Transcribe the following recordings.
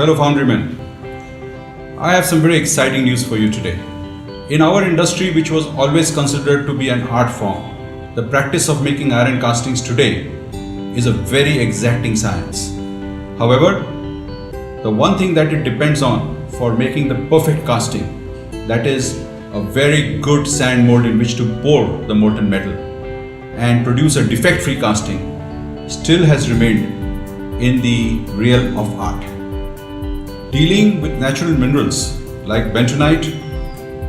fellow foundrymen, I have some very exciting news for you today. In our industry, which was always considered to be an art form, the practice of making iron castings today is a very exacting science. However, the one thing that it depends on for making the perfect casting, that is a very good sand mold in which to pour the molten metal and produce a defect-free casting, still has remained in the realm of art. Dealing with natural minerals like bentonite,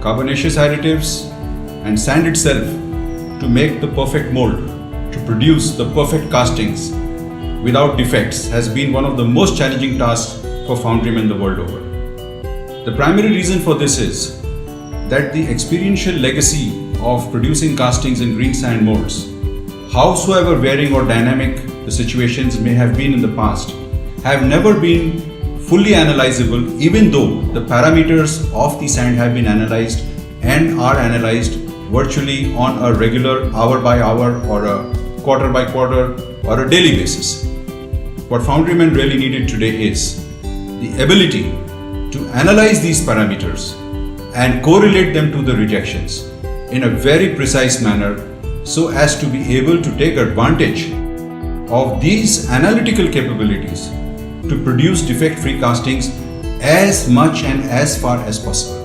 carbonaceous additives, and sand itself to make the perfect mold to produce the perfect castings without defects has been one of the most challenging tasks for foundrymen the world over. The primary reason for this is that the experiential legacy of producing castings in green sand molds, howsoever varying or dynamic the situations may have been in the past, have never been fully analyzable, even though the parameters of the sand have been analyzed and are analyzed virtually on a regular hour by hour or a quarter by quarter or a daily basis. What foundrymen really needed today is the ability to analyze these parameters and correlate them to the rejections in a very precise manner so as to be able to take advantage of these analytical capabilities to produce defect-free castings as much and as far as possible.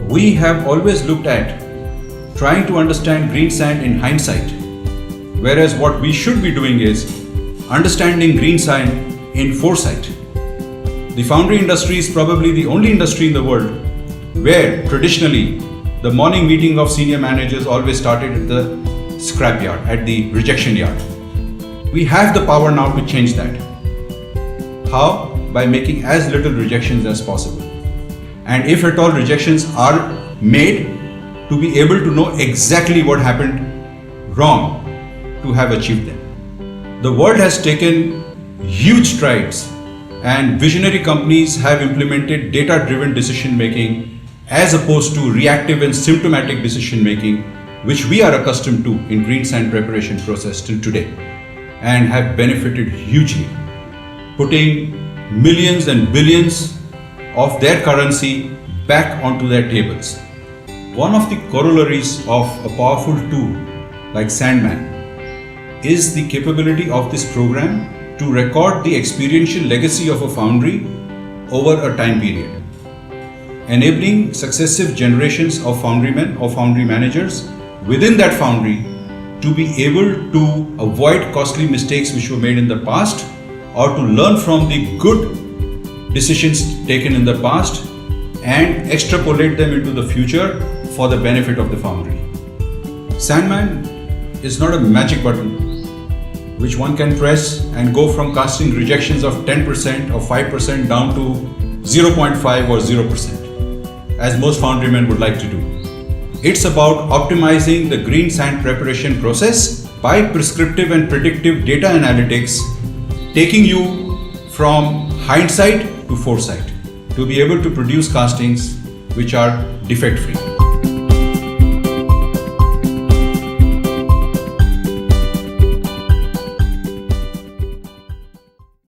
We have always looked at trying to understand green sand in hindsight, whereas what we should be doing is understanding green sand in foresight. The foundry industry is probably the only industry in the world where traditionally the morning meeting of senior managers always started at the scrapyard, at the rejection yard. We have the power now to change that. How? By making as little rejections as possible. And if at all rejections are made, to be able to know exactly what happened wrong to have achieved them. The world has taken huge strides and visionary companies have implemented data-driven decision making as opposed to reactive and symptomatic decision making, which we are accustomed to in green sand preparation process till today, and have benefited hugely, putting millions and billions of their currency back onto their tables. One of the corollaries of a powerful tool like Sandman is the capability of this program to record the experiential legacy of a foundry over a time period, enabling successive generations of foundrymen or foundry managers within that foundry to be able to avoid costly mistakes which were made in the past or to learn from the good decisions taken in the past and extrapolate them into the future for the benefit of the foundry. Sandman is not a magic button which one can press and go from casting rejections of 10% or 5% down to 0.5 or 0%, as most foundrymen would like to do. It's about optimizing the green sand preparation process by prescriptive and predictive data analytics, taking you from hindsight to foresight to be able to produce castings which are defect-free.